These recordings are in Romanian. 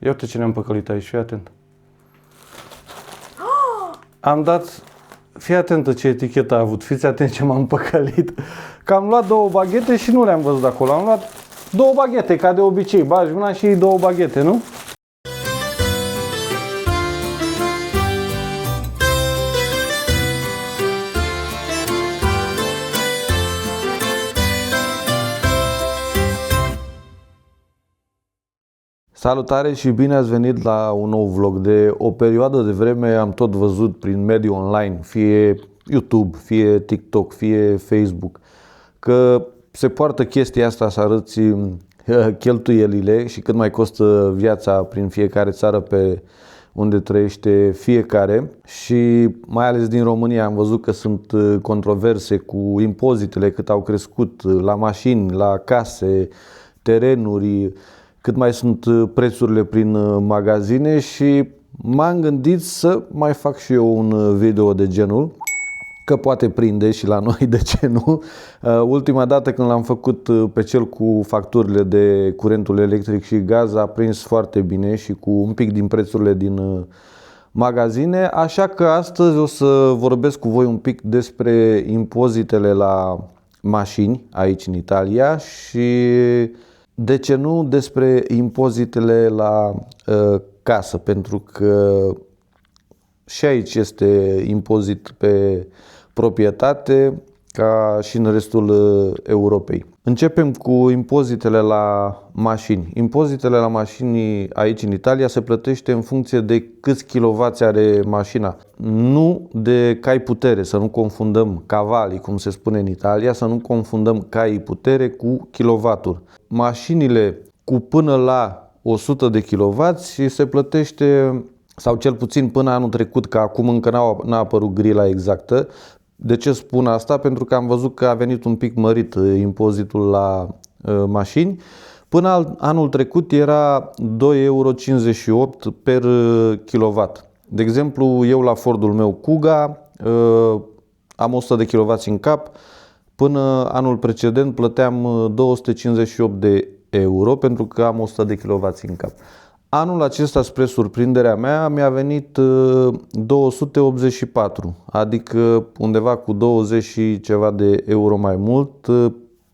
Ia uite ce ne-am păcălit aici, fii atent. Am dat, fii atentă ce etichetă a avut, fiți atent ce m-am păcălit. Că am luat două baghete și nu le-am văzut acolo. Am luat două baghete, ca de obicei, bagi una și două baghete, nu? Salutare și bine ați venit la un nou vlog. De o perioadă de vreme am tot văzut prin mediul online, fie YouTube, fie TikTok, fie Facebook, că se poartă chestia asta să arăți cheltuielile și cât mai costă viața prin fiecare țară pe unde trăiește fiecare. Și mai ales din România am văzut că sunt controverse cu impozitele, cât au crescut la mașini, la case, terenuri, cât mai sunt prețurile prin magazine și m-am gândit să mai fac și eu un video de genul, că poate prinde și la noi, de ce nu? Ultima dată când l-am făcut pe cel cu facturile de curentul electric și gaz a prins foarte bine și cu un pic din prețurile din magazine, așa că astăzi o să vorbesc cu voi un pic despre impozitele la mașini aici în Italia și de ce nu despre impozitele la casă, pentru că și aici este impozit pe proprietate ca și în restul Europei. Începem cu impozitele la mașini. Impozitele la mașini aici în Italia se plătește în funcție de câți kilowați are mașina. Nu de cai putere, să nu confundăm cavalii, cum se spune în Italia, să nu confundăm caii putere cu kilovaturi. Mașinile cu până la 100 de kW se plătește, sau cel puțin până anul trecut, că acum încă n-a apărut grila exactă. De ce spun asta? Pentru că am văzut că a venit un pic mărit impozitul la mașini. Până anul trecut era 2,58 euro per kilowatt. De exemplu, eu la Fordul meu Kuga am 100 de kW în cap. Până anul precedent plăteam 258 de euro pentru că am 100 de kW în cap. Anul acesta, spre surprinderea mea, mi-a venit 284, adică undeva cu 20 și ceva de euro mai mult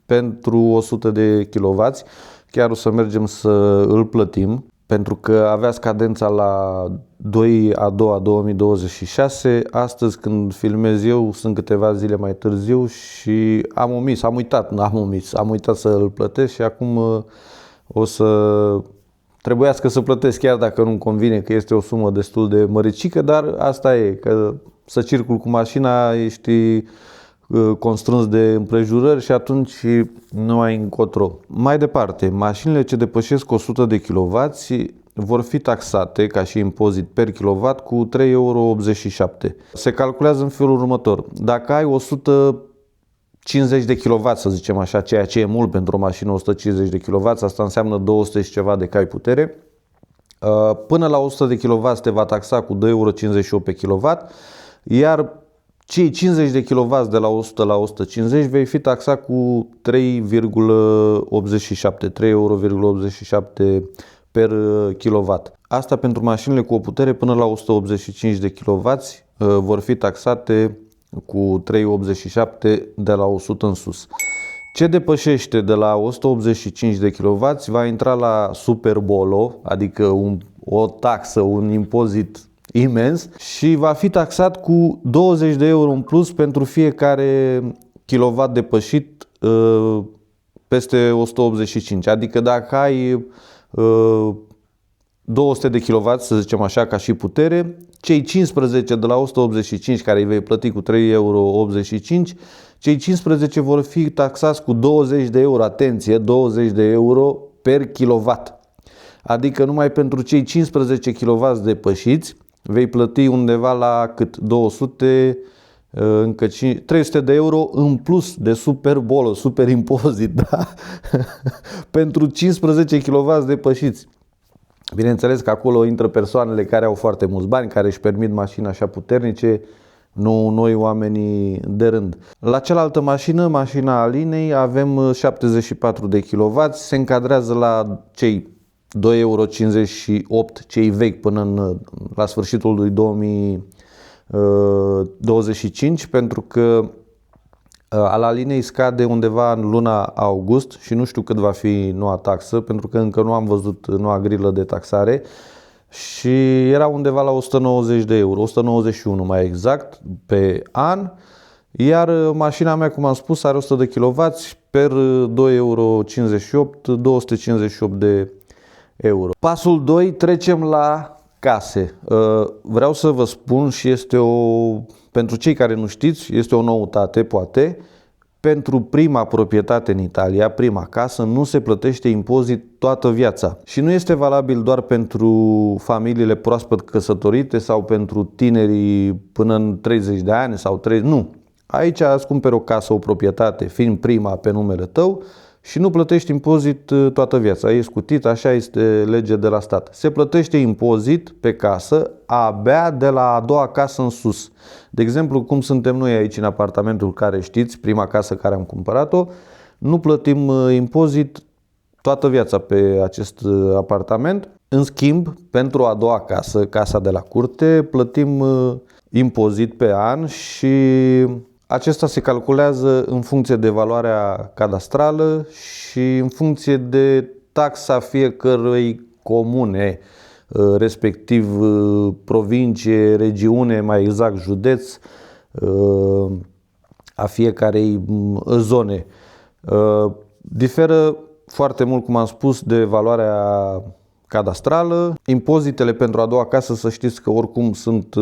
pentru 100 de kW. Chiar o să mergem să îl plătim, pentru că avea scadența la 2/2/2026. Astăzi, când filmez eu, sunt câteva zile mai târziu și am uitat să îl plătesc și acum o să trebuiască să plătesc, chiar dacă nu-mi convine, că este o sumă destul de măricică, dar asta e, că să circul cu mașina ești constrâns de împrejurări și atunci nu ai încotro. Mai departe, mașinile ce depășesc 100 de kW vor fi taxate ca și impozit per kilowatt cu 3,87 euro. Se calculează în felul următor: dacă ai 150 de kW, să zicem așa, ceea ce e mult pentru o mașină, 150 de kW, asta înseamnă 200 și ceva de cai putere, până la 100 de kW te va taxa cu 2,58 euro pe kilowatt, iar cei 50 de kW de la 100 la 150 vei fi taxat cu 3,87 euro per kilowatt. Asta pentru mașinile cu o putere până la 185 de kW vor fi taxate cu 3,87 de la 100 în sus. Ce depășește de la 185 de kW va intra la superbolo, adică o taxă, un impozit imens și va fi taxat cu 20 de euro în plus pentru fiecare kilowatt depășit peste 185. Adică dacă ai 200 de kW, să zicem așa, ca și putere, cei 15 de la 185 care îi vei plăti cu 3,85 euro, cei 15 vor fi taxați cu 20 de euro, atenție, 20 de euro per kilowatt. Adică numai pentru cei 15 kW depășiți vei plăti undeva la cât? 200, încă 300 de euro în plus de super impozit, da? Pentru 15 kW depășiți. Bineînțeles că acolo intră persoanele care au foarte mulți bani, care își permit mașini așa puternice, nu noi oamenii de rând. La cealaltă mașină, mașina Alinei, avem 74 de kW, se încadrează la cei 2,58 cei vechi până la sfârșitul lui 2025, pentru că ala liniei scade undeva în luna august și nu știu cât va fi noua taxă, pentru că încă nu am văzut noua grilă de taxare, și era undeva la 190 de euro, 191 mai exact, pe an, iar mașina mea, cum am spus, are 100 de kW, per 2,58 €, 258 de euro. Pasul 2, trecem la case. Vreau să vă spun, și pentru cei care nu știți, este o noutate, poate, pentru prima proprietate în Italia, prima casă, nu se plătește impozit toată viața. Și nu este valabil doar pentru familiile proaspăt căsătorite sau pentru tinerii până în 30 de ani sau 30, nu. Aici îți cumperi o casă, o proprietate, fiind prima pe numele tău, și nu plătești impozit toată viața. E scutit, așa este legea de la stat. Se plătește impozit pe casă abia de la a doua casă în sus. De exemplu, cum suntem noi aici în apartamentul care știți, prima casă care am cumpărat-o, nu plătim impozit toată viața pe acest apartament. În schimb, pentru a doua casă, casa de la curte, plătim impozit pe an și acesta se calculează în funcție de valoarea cadastrală și în funcție de taxa fiecărei comune, respectiv provincie, regiune, mai exact județ, a fiecarei zone. Diferă foarte mult, cum am spus, de valoarea cadastrală. Impozitele pentru a doua casă, să știți că oricum sunt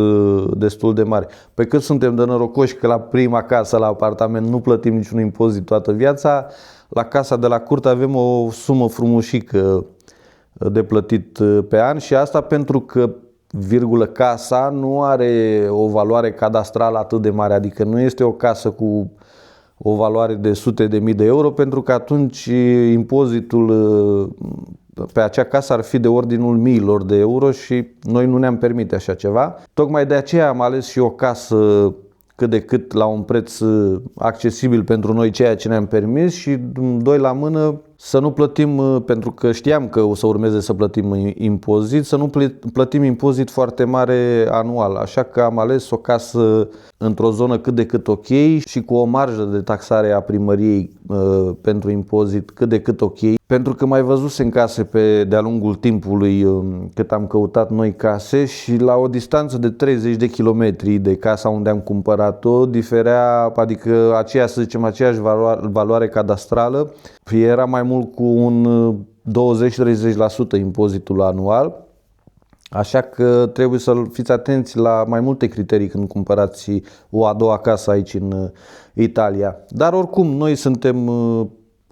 destul de mari. Pe cât suntem de norocoși că la prima casă, la apartament, nu plătim niciun impozit toată viața, la casa de la curte avem o sumă frumușică de plătit pe an, și asta pentru că casa nu are o valoare cadastrală atât de mare, adică nu este o casă cu o valoare de sute de mii de euro, pentru că atunci impozitul pe acea casă ar fi de ordinul miilor de euro și noi nu ne-am permite așa ceva. Tocmai de aceea am ales și o casă cât de cât la un preț accesibil pentru noi, ceea ce ne-am permis, și doi la mână să nu plătim, pentru că știam că o să urmeze să plătim impozit, să nu plătim impozit foarte mare anual. Așa că am ales o casă într-o zonă cât de cât ok și cu o marjă de taxare a primăriei pentru impozit cât de cât ok. Pentru că mai văzusem case de-a lungul timpului cât am căutat noi case și la o distanță de 30 de kilometri de casa unde am cumpărat-o diferea, adică aceeași, să zicem, aceeași valoare cadastrală, era mai mult cu un 20-30% impozitul anual. Așa că trebuie să fiți atenți la mai multe criterii când cumpărați o a doua casă aici în Italia. Dar oricum, noi suntem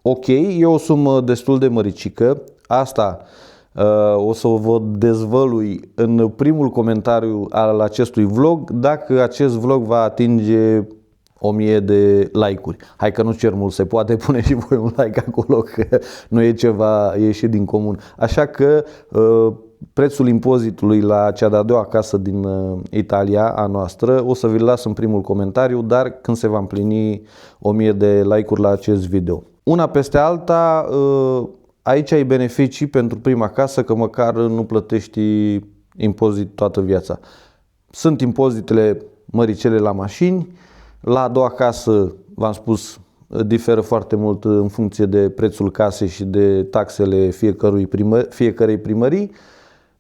ok, e o sumă destul de măricică. Asta o să vă dezvălui în primul comentariu al acestui vlog, dacă acest vlog va atinge 1000 de like-uri. Hai că nu cer mult, se poate pune și voi un like acolo, că nu e ceva ieșit din comun. Așa că prețul impozitului la cea de-a doua casă din Italia, a noastră, o să vi-l las în primul comentariu, dar când se va împlini 1000 de like-uri la acest video. Una peste alta, aici ai beneficii pentru prima casă, că măcar nu plătești impozit toată viața. Sunt impozitele măricele la mașini. La a doua casă, v-am spus, diferă foarte mult în funcție de prețul casei și de taxele fiecarei primării,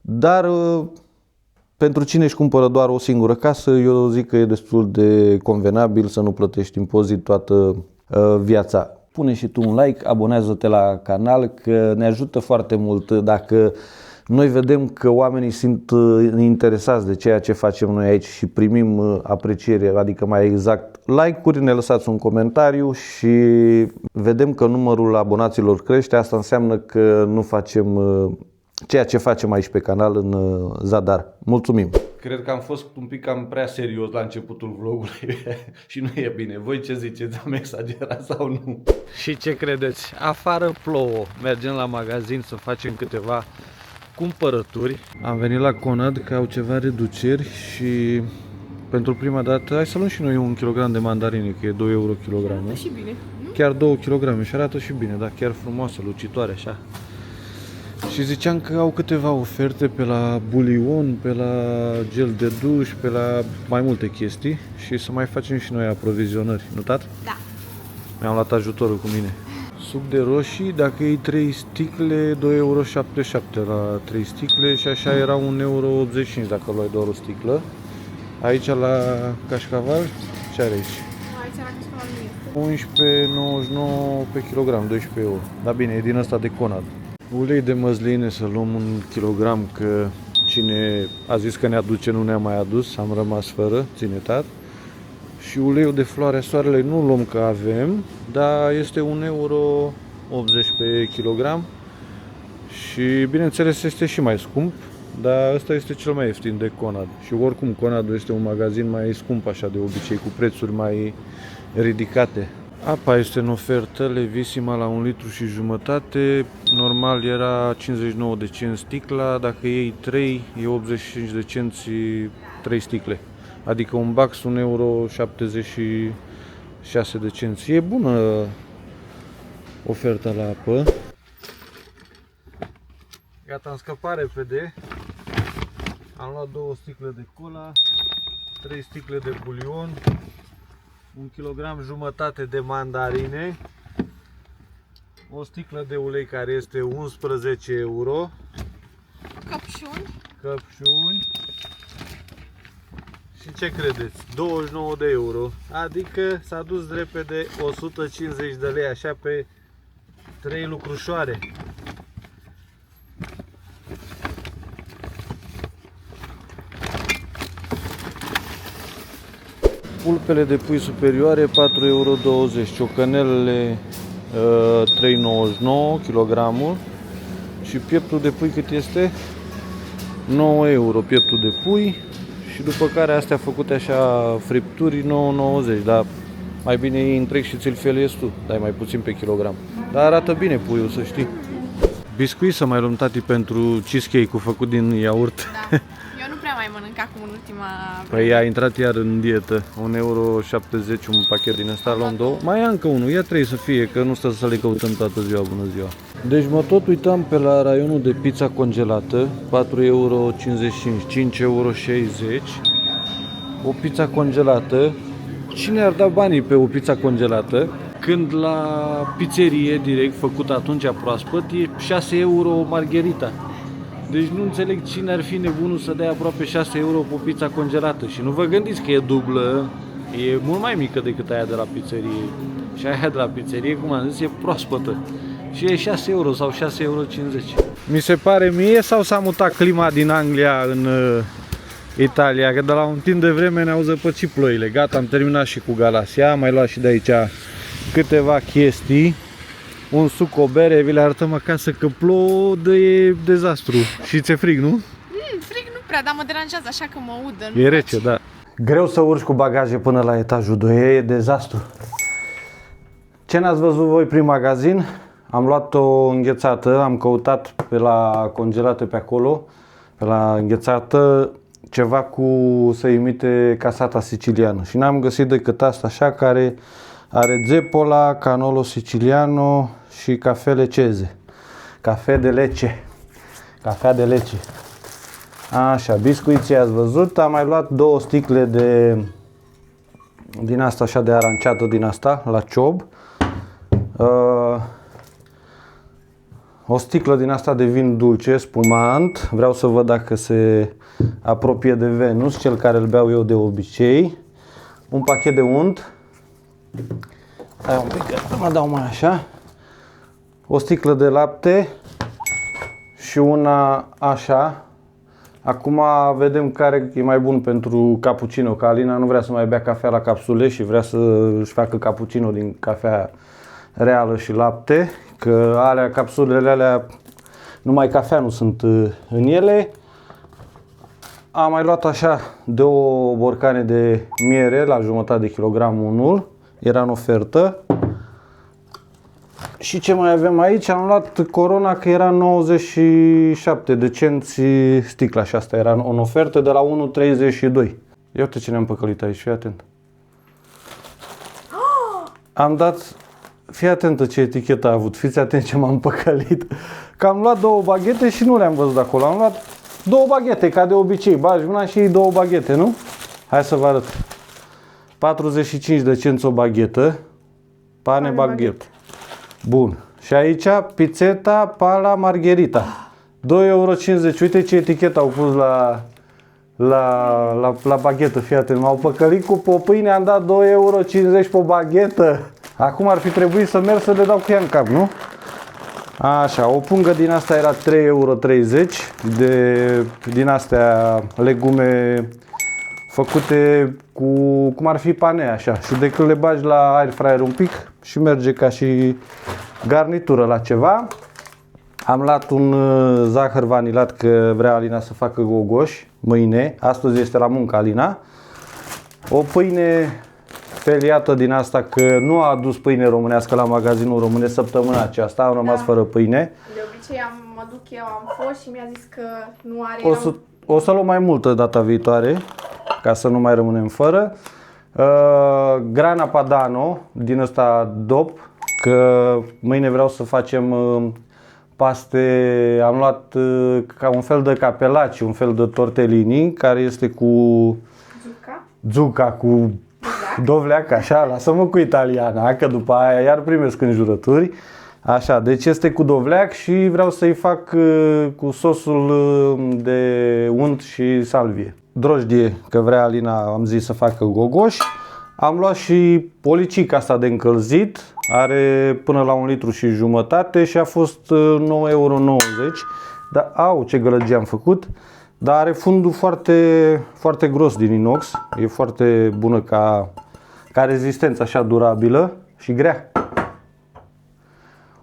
dar pentru cine își cumpără doar o singură casă, eu zic că e destul de convenabil să nu plătești impozit toată viața. Pune și tu un like, abonează-te la canal, că ne ajută foarte mult dacă noi vedem că oamenii sunt interesați de ceea ce facem noi aici și primim apreciere, adică mai exact like-uri, ne lăsați un comentariu și vedem că numărul abonaților crește. Asta înseamnă că nu facem ceea ce facem aici pe canal în zadar. Mulțumim! Cred că am fost un pic cam prea serios la începutul vlogului și nu e bine. Voi ce ziceți? Am exagerat sau nu? Și ce credeți? Afară plouă. Mergem la magazin să facem câteva cumpărături. Am venit la Conad că au ceva reduceri și pentru prima dată hai să luăm și noi 1 kg de mandarine, că e 2 euro kilogramul. Și bine, nu? Chiar 2 kg și arată și bine, dar chiar frumoasă, lucitoare așa. Și ziceam că au câteva oferte pe la bulion, pe la gel de duș, pe la mai multe chestii și să mai facem și noi aprovizionări, nu tat? Da. Mi-am luat ajutorul cu mine. Suc de roșii, dacă iei 3 sticle, 2,77 € la 3 sticle și așa era 1,85 € dacă luai doar o sticlă. Aici la cașcaval, ce are aici? Aici la cașcaval nu este. 11,99 pe kilogram, 12 euro. Dar bine, e din ăsta de Conad. Ulei de măsline să luăm 1 kilogram, că cine a zis că ne aduce nu ne-a mai adus, am rămas fără, ține tat. Și uleiul de floarea soarelui nu luăm că avem, dar este 1,80 € pe kilogram. Și bineînțeles este și mai scump, dar ăsta este cel mai ieftin de Conad. Și oricum Conadul este un magazin mai scump așa de obicei, cu prețuri mai ridicate. Apa este în ofertă, Levissima la 1,5 litri, normal era 59 de cenți sticla, dacă iei 3 e 85 de cenți 3 sticle. Adică un bax 1,76 € de cenți. E bună oferta la apă. Gata, am scăpat repede. Am luat 2 sticle de cola, 3 sticle de bulion, 1,5 kg de mandarine, o sticlă de ulei care este 11 euro, căpșuni și ce credeți? 29 de euro, adică s-a dus repede 150 de lei așa pe 3 lucrușoare. Pulpele de pui superioare 4,20 €, ciocanelele 3,99 kg și pieptul de pui cât este? 9 euro pieptul de pui și după care astea făcute așa fripturi 9,90 €, dar mai bine iei întreg și ți-l feliezi tu, dai mai puțin pe kilogram. Dar arată bine puiul, să știi. Biscuit să mai luăm, tati, pentru cheesecake-ul făcut din iaurt. Da. Eu nu prea mai mănânc acum în ultima vreme. Păi a intrat iar în dietă, 1,70 € un pachet din ăsta, luăm 2. Mai ia încă unul, ia 3 să fie, că nu stă să le căutăm toată ziua, bună ziua. Deci mă tot uitam pe la raionul de pizza congelată, 4,55 €, 5,60 €, o pizza congelată. Cine ar da banii pe o pizza congelată? Când la pizzerie, direct, făcut atunci proaspăt, e 6 euro o margherita. Deci nu înțeleg cine ar fi nebunul să dea aproape 6 euro pe o pizza congelată. Și nu vă gândiți că e dublă, e mult mai mică decât aia de la pizzerie. Și aia de la pizzerie, cum am zis, e proaspătă. Și e 6 euro sau 6,50 €. Mi se pare mie sau s-a mutat clima din Anglia în Italia? Că de la un timp de vreme ne-au zăpăcit ploile. Gata, am terminat și cu Galasia, am mai luat și de aici câteva chestii. Un suc, o bere, vi le arătăm acasă că plouă, e dezastru. Și ți-e frig, nu? Frig nu prea, dar mă deranjează așa că mă udă. E rece, da. Greu să urci cu bagaje până la etajul 2, e dezastru. Ce n-ați văzut voi prin magazin? Am luat o înghețată, am căutat pe la congelate pe acolo, pe la înghețată, ceva cu să imite casata siciliană. Și n-am găsit decât asta așa, care are zepola, canolo siciliano și cafe leceze. Cafe de lece. Cafea de lece. Așa, biscuiții ați văzut. Am mai luat 2 sticle din asta așa de aranciată din asta, la ciob. O sticlă din asta de vin dulce, spumant. Vreau să văd dacă se apropie de Venus, cel care îl beau eu de obicei. Un pachet de unt. Hai un pic, mă dau mai așa. O sticlă de lapte și una așa. Acum vedem care e mai bun pentru cappuccino, că Alina nu vrea să mai bea cafea la capsule și vrea să își facă cappuccino din cafea reală și lapte, că alea, capsulele alea, numai cafea nu sunt în ele. Am mai luat așa 2 borcane de miere la jumătate de kilogram unul, era în ofertă. Și ce mai avem aici? Am luat Corona, că era 97 de cenți sticla și asta era în ofertă de la 1,32. Ia uite ce ne-am păcălit aici, fii atent. Am dat, fii atentă ce etichetă a avut, fiți atent ce m-am păcălit. că am luat 2 baghete și nu le-am văzut acolo. Am luat 2 baghete, ca de obicei. Bagi una și iei 2 baghete, nu? Hai să vă arăt. 45 de cenți o baghetă. Pane baghet. Bun. Și aici pizzetta pala margherita. 2,50 €. Uite ce etichetă au pus la baghetă. Fii atent. M-au păcălit cu o pâine, am dat 2,50 € pe o baghetă. Acum ar fi trebuit să merg să le dau cu ea în cap, nu? Așa, o pungă din asta era 3,30 € din astea legume făcute cu cum ar fi pane, așa. Și de când le bagi la air fryer un pic și merge ca și garnitură la ceva. Am luat un zahăr vanilat că vrea Alina să facă gogoși mâine. Astăzi este la muncă Alina. O pâine feliată din asta, că nu a adus pâine românească la magazinul românesc săptămâna aceasta, am rămas fără pâine. De obicei mă duc eu, am fost și mi-a zis că nu are. O să luăm mai multă data viitoare, ca să nu mai rămânem fără. Grana Padano, din ăsta DOP, că mâine vreau să facem paste, am luat ca un fel de capelaci, un fel de tortellini, care este cu zucca, cu dovleac, așa, lasă-mă cu italiana, că după aia iar primesc înjurături. Așa, deci este cu dovleac și vreau să-i fac cu sosul de unt și salvie. Drojdie, că vrea Alina, am zis să facă gogoși. Am luat și policica asta de încălzit, are până la 1,5 litri și a fost 9,90 €. Dar, au, ce gălăgie am făcut! Dar are fundul foarte, foarte gros din inox, e foarte bună ca rezistență, așa durabilă și grea.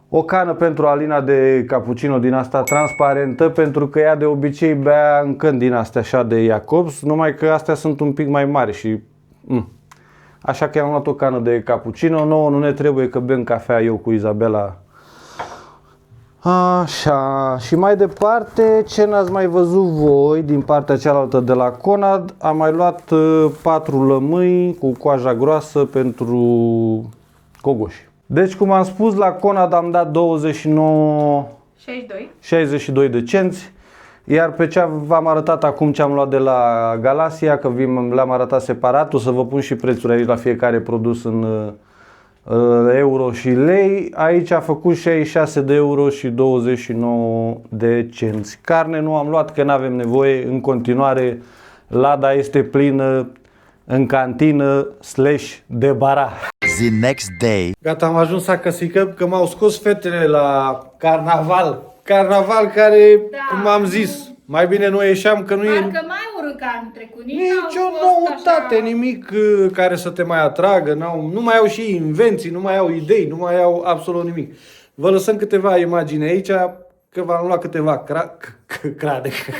O cană pentru Alina de cappuccino din asta transparentă, pentru că ea de obicei bea în căni din astea așa de Jacobs, numai că astea sunt un pic mai mari și... Așa că am luat o cană de cappuccino. Nouă nu ne trebuie, că bem cafea eu cu Izabela. Așa, și mai departe, ce n-ați mai văzut voi din partea cealaltă de la Conad, am mai luat 4 lămâi cu coaja groasă pentru gogoși. Deci, cum am spus, la Conad am dat 62 de cenți, iar pe cea v-am arătat acum ce am luat de la Galaxia, că le-am arătat separat, o să vă pun și prețuri aici la fiecare produs în euro și lei. Aici a făcut 66 de euro și 29 de cenți. Carne nu am luat, că nu avem nevoie. În continuare, lada este plină în cantină / de bara. The next day. Gata, am ajuns acasă, că m-au scos fetele la carnaval. Carnaval care, cum am zis, mai bine nu ieșeam, că nu e... Parcă mai urât ca anul trecut, nici o noutate, așa... nimic care să te mai atragă, nu mai au și invenții, nu mai au idei, nu mai au absolut nimic. Vă lăsăm câteva imagini aici, că v-am luat câteva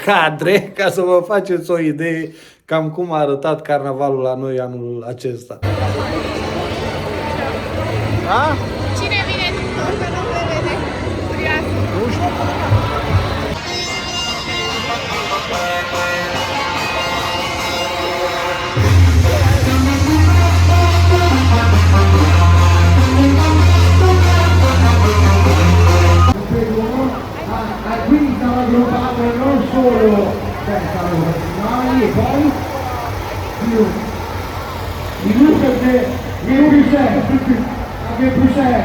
cadre, ca să vă faceți o idee cam cum a arătat carnavalul la noi anul acesta. Da? Cine vine? Că nu se vede. Curios. Nu știu. Quindi stava aggruppato non solo senza professionali e poi anche Pusè,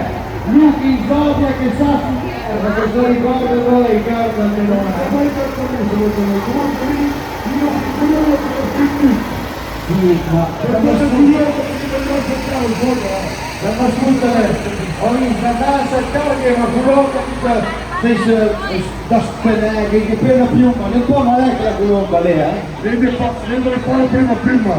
Luchi, Zobia che sa si merda, questo ricordo noi, Riccardo Angelone. E poi per questo molto ma ascoltare, ogni stanza carga ma colomba da spedere che prima piuma, non può non è che la colomba lì, Prende un po' prima.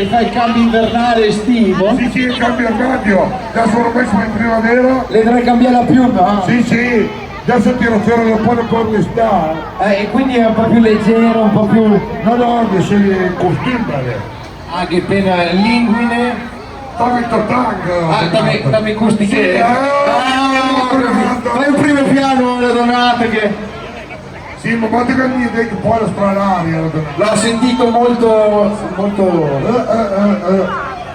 Fai il cambio invernale estivo? Sì, il cambio armadio, adesso l'ho messo in primavera. Le dovrei cambiare la piuma? Sì, adesso tiro fuori un po' di cornistà. E quindi è un po' più leggero, un po' più... No, che sei costumere. Ah, che pena, linguine. Dammi tanga. Dammi costiche. Fai un primo piano alla donata che... Sì, ma quanto che mi dici poi la stranaria. L'ho sentito molto...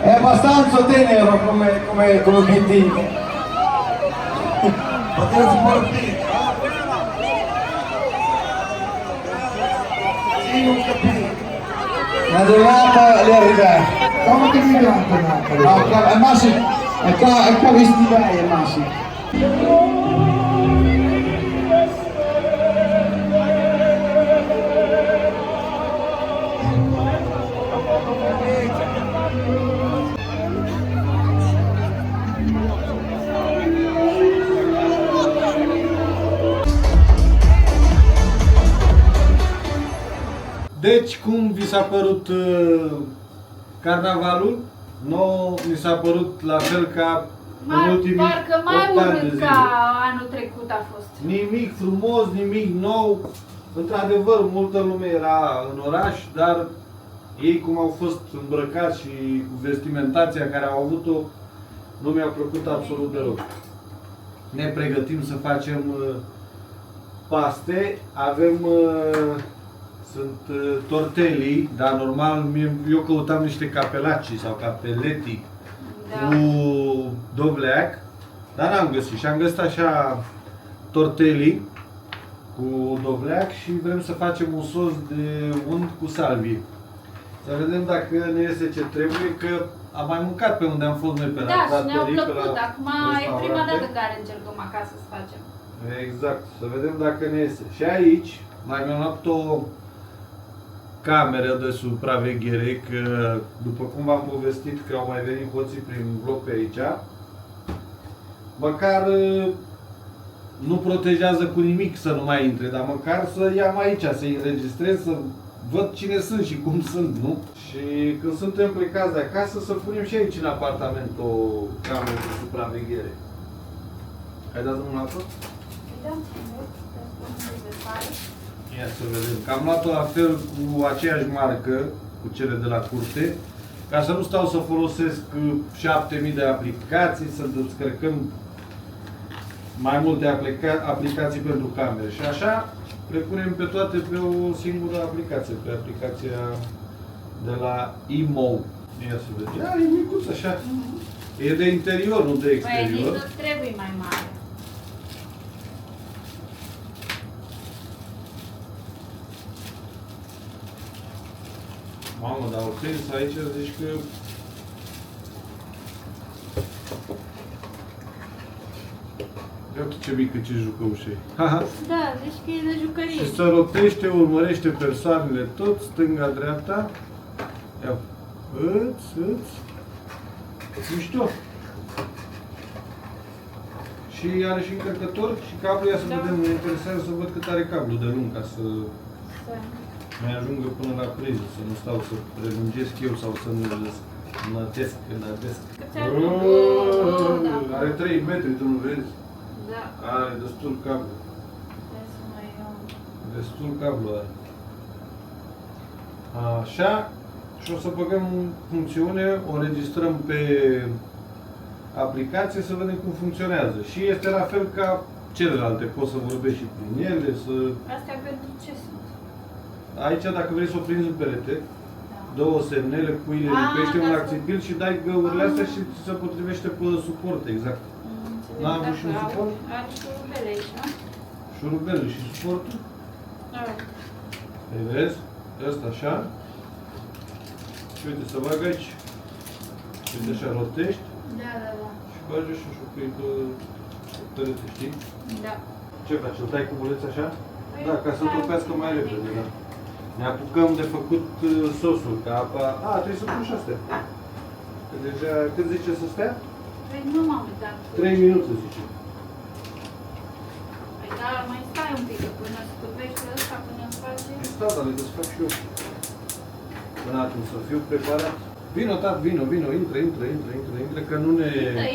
È abbastanza tenero come obiettivo. Ma che si può dire? non capisco. Una giornata le arrivare. Come ti dico una giornata? No, al massimo, è qua vestivai al massimo. Deci, cum vi s-a părut carnavalul? Nou mi s-a părut la fel ca în ultimii Parcă mai 8 ani de urât zile. ca anul trecut a fost. Nimic frumos, nimic nou. Într-adevăr, multă lume era în oraș, dar ei cum au fost îmbrăcați și cu vestimentația care au avut-o, nu mi-a plăcut absolut deloc. Ne pregătim să facem paste, avem sunt tortelli, dar normal eu căutam niște capelaci sau capeleti Da. cu dovleac, dar n-am găsit și am găsit așa tortelli cu dovleac și vrem să facem un sos de unt cu salvie. Să vedem dacă ne iese ce trebuie, că am mai mâncat pe unde am fost noi pe la Da, și ne-au trattorii, pe la plăcut. Acum e prima restaurante. dată care încercăm acasă să facem. Exact, să vedem dacă ne iese. Și aici mai mi-am luat o cameră de supraveghere, că după cum v-am povestit că au mai venit hoții prin bloc pe aici, măcar nu protejează cu nimic să nu mai intre, dar măcar să iau aici, să-i înregistrez, să văd cine sunt și cum sunt, nu? Și când suntem plecați de acasă, să punem și aici în apartament o cameră de supraveghere. Hai dați drumul la tot? Ia să vedem. Că am luat-o la fel cu aceeași marcă, cu cele de la curte, ca să nu stau să folosesc 7000 de aplicații, să descărcăm mai multe aplicații pentru camere. Și așa le punem pe toate pe o singură aplicație, pe aplicația de la IMO. Ia să vedem. Ia, e micuț așa. E de interior, nu de Păi exterior. nici nu trebuie mai mare. Mamă, dar Ortens aici zici că... Ia uite ce mică, ce jucăușe e. Haha. Da, deci că e de jucărie. Și să rotește, urmărește persoanele tot, stânga-dreapta. Ia, îți. Mișto. Și are și încărcător și cablu, ia să Da. vedem, mă interesează să văd cât are cablu de lung, ca să mai ajungă până la priză, să nu stau să prelungesc eu sau să înătesc. Câți ani? Oh, da. Are 3 metri, tu nu vezi? Da. Are destul cablu. Trebuie să mai iau. Destul cablu are. Așa. Și o să băgăm în funcțiune, o înregistrăm pe aplicație să vedem cum funcționează. Și este la fel ca celelalte, poți să vorbești și prin ele, să... Astea pentru ce sunt? Aici, dacă vrei să o prinzi în perete, Da. două semnele, puile, Ah, lipește un da, acțibil și dai găurile astea și ți se potrivește pe suport, exact. N-a avut și un suport? Are șurubele aici, nu? Șurubelul și suportul. Da. Îi vezi? Ăsta așa. Și uite, să bag aici. Și uite așa, rotești Da. și bagi așa și o pui pe perete, știi? Da. Ce faci? Îl tai cu buleț așa? Păi, Da, ca să da, topească mai repede, da. Ne apucăm de făcut sosul, ca apa... trebuie să pun și astea. Că deja, cât zice să stea? Păi nu m-am uitat. 3 minute zice. Păi da, mai stai un pic până scupește ăsta, până îți face... Păi stau, dar le desfac și eu. Până atunci să fiu preparat. Vino, tat, vino, intră, că nu ne...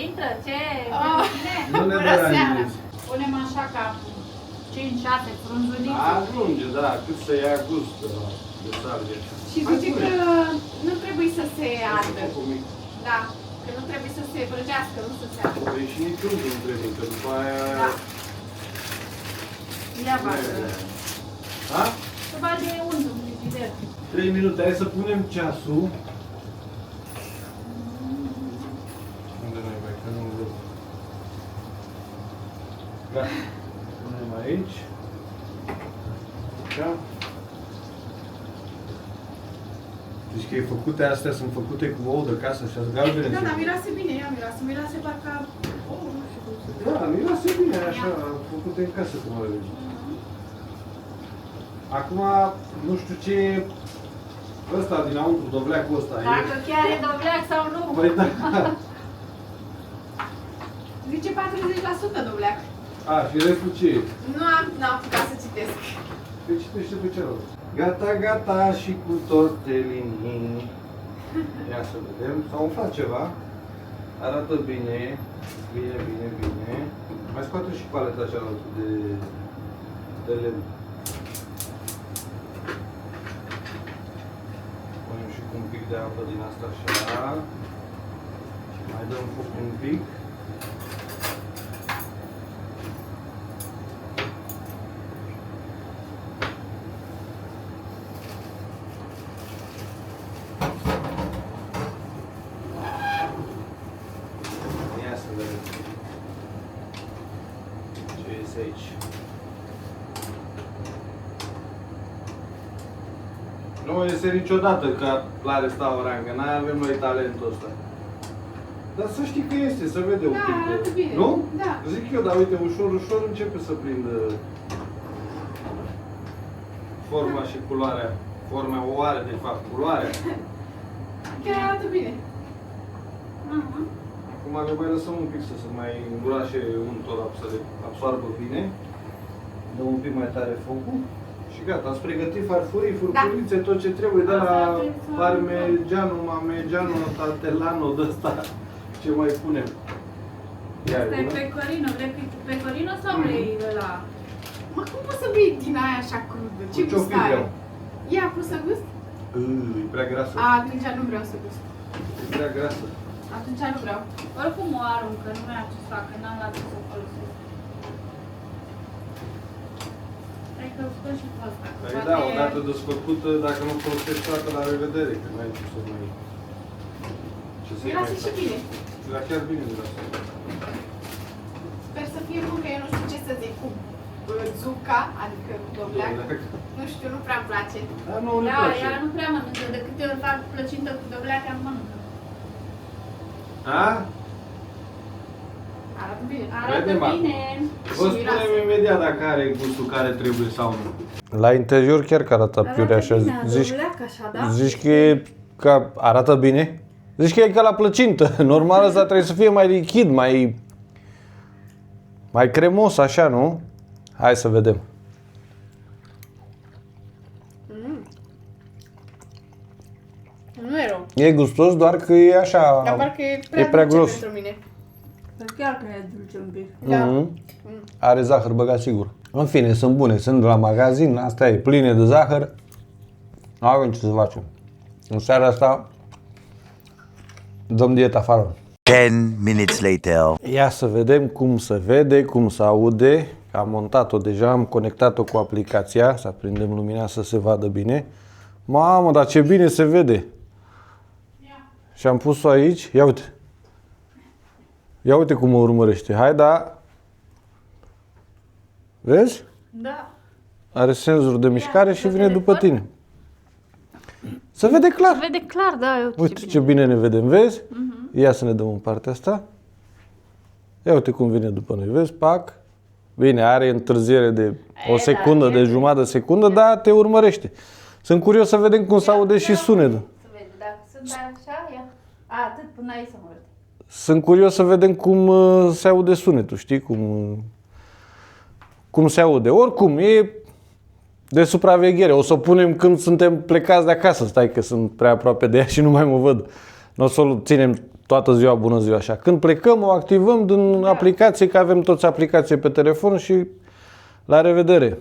Intră, ce? Ah. Bine? Nu ne Bună seara. deranjezi. Punem așa ca 5-6 frunzulițe. Ajunge, da, cât să ia gust de salvie. Și zice că nu trebuie să se ardă. Cu mic. Da, că nu trebuie să se prăjească, nu să se ardă. Păi și nici unde nu trebuie, că după aia... Da. Ia bagă. Ha? Să bage untul în frigider. 3 minute, hai să punem ceasul. Unde mai mai, că nu văd. Gata. Punem aici. Așa. Deci că e făcute astea, sunt făcute cu ou de casă și ați galbene. Da, dar miroase bine, ia miroase parcă... Oh, nu știu cum să zic. Da, miroase bine, așa, făcute în casă, cum le vezi. Acum, nu știu ce e ăsta dinăuntru, dovleacul ăsta. Dacă chiar e dovleac sau nu. Păi da. Zice 40% dubleac. A, și restul ce e? N-am apucat să citesc. Păi citește pe celălalt. Gata, gata și cu tortellini. Ia să vedem, s-a umflat ceva. Arată bine, bine, bine, bine. Mai scoate și paleta cealaltă de lemn. Punem și cu un pic de apă din asta așa. Și mai dăm foc un pic. Ia să vedem ce este aici. Nu iese niciodată ca la restaurant, că n-ai avem noi talentul ăsta. Dar să știi că este, să vede un Da, pic arată de... bine. Nu? Da. Zic eu, dar uite, ușor, ușor începe să prindă forma și culoarea. Forma o are, de fapt, culoarea. Chiar arată bine. Acum le mai lăsăm un pic să se mai îngroașe untul ăla, să le absoarbă bine. Dăm un pic mai tare focul. Și gata, ați pregătit farfurii, furculițe, tot ce trebuie, de la parmegianu, mamegianu, tatelano, de ăsta, ce mai punem. Iar, Asta e pecorino, vrei pecorino sau vrei ăla? Mă, cum poți să bei din aia așa crudă? Ce Ce-o gust fi are? vreau? Ia, pus să gust? E prea grasă. Atunci nu vreau să gust. E prea grasă. Atunci nu vreau. Oricum o aruncă, nu mai am ce să fac, că n-am la ce să o folosesc. Hai că scot și pe ăsta. Păi da, odată desfăcută, dacă nu folosești toată, la revedere, că n-ai ce să mai... Ce să-i mai Miroase și faci. bine. Era chiar bine miroase. Sper să fie bun, că eu nu știu ce să zic cu zuca, adică cu dovleac. Nu știu, nu prea îmi place. Da, nu ne Da, place. ea nu prea mănâncă, de câte ori fac plăcintă cu dovleac, ea mănâncă. A? Arată bine. Arată Vedem bine. Vă Și spunem miroase. imediat dacă are gustul care trebuie sau nu. La interior chiar că arată piurea așa. Zici, așa, da? zici că e că arată bine? Zici că e ca la plăcintă. Normal ăsta trebuie să fie mai lichid, mai cremos așa, nu? Hai să vedem. Nu e rău. E gustos, doar că e așa. Dar parcă e e prea dulce gros. pentru mine. Chiar că e dulce un pic. Da. Are zahăr băgat sigur. În fine, sunt bune, sunt de la magazin, asta e, pline de zahăr. Nu avem ce să facem. În seara asta dăm dieta afară. 10 minutes later. Ia să vedem cum se vede, cum se aude. Am montat-o deja, am conectat-o cu aplicația, să aprindem lumina să se vadă bine. Mamă, dar ce bine se vede! Și am pus-o aici, ia uite. Ia uite cum mă urmărește. Hai, da. Vezi? Da. Are senzor de mișcare și se vine vede după foarte- tine. Se vede clar. Vede clar, da, Uite ce bine ne vedem, vezi? Ia să ne dăm în partea asta. Ia uite cum vine după noi, vezi? Pac. Bine, are întârziere de o secundă, de jumătate de secundă, dar te urmărește. Sunt curios să vedem cum se aude și sunetul. Să vede, dacă sunt așa, ia. Atât până aici să mă văd. Sunt curios să vedem cum se aude sunetul, știi? Cum se aude. Oricum, e de supraveghere. O să o punem când suntem plecați de acasă. Stai că sunt prea aproape de ea și nu mai mă văd. Nu o să o ținem toată ziua, bună ziua, așa. Când plecăm, o activăm din aplicație, că avem toți aplicații pe telefon și la revedere.